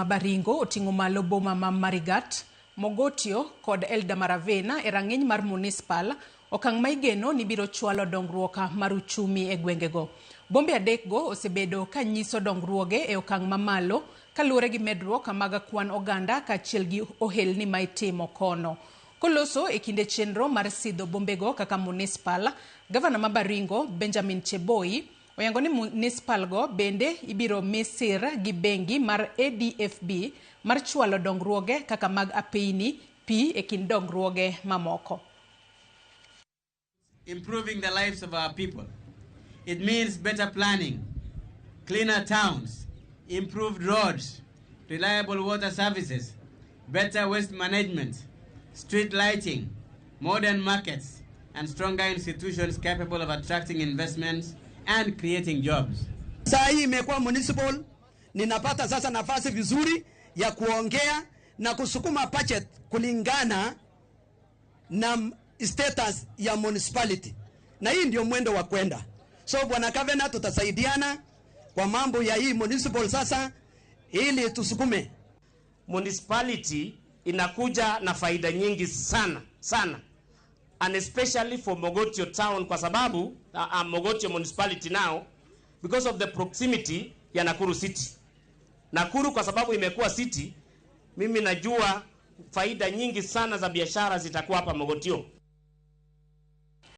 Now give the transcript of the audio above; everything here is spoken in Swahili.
Mabaringo oting'o malo boma ma Marigat, Mogotio kod Eldamaravena e rang'iny mar municipal, okang' ma igeno ni biro chwalo dongruok mar uchumi e gwengego. Bombe adekgo osebedo ka nyiso dongruoge e okang' mamalo kaluwore gi medruok mag kwan oganda kaachiel gi ohelni ma itimo kono. Koloso e kinde chenro mar sidho bombego kaka municipal, Gavana ma Baringo Benjamin Cheboi oyango ni municipal go bende ibiro misir gi bengi mar ADFB mar chwalo dongruoge kaka mag apeyni, pi e kind dongruoge mamoko. Improving the lives of our people. It means better planning, cleaner towns, improved roads, reliable water services, better waste management, street lighting, modern markets, and stronger institutions capable of attracting investments and creating jobs. Saa hii imekuwa municipal, ninapata sasa nafasi vizuri ya kuongea na kusukuma budget kulingana na status ya municipality. Na hii ndio mwendo wa kwenda. So bwana Kavena, tutasaidiana kwa mambo ya hii municipal sasa ili tusukume. Municipality inakuja na faida nyingi sana. And especially for Mogotio town kwa sababu Mogotio municipality now because of the proximity ya Nakuru city. Nakuru kwa sababu imekuwa city, mimi najua faida nyingi sana za biashara zitakuwa hapa Mogotio.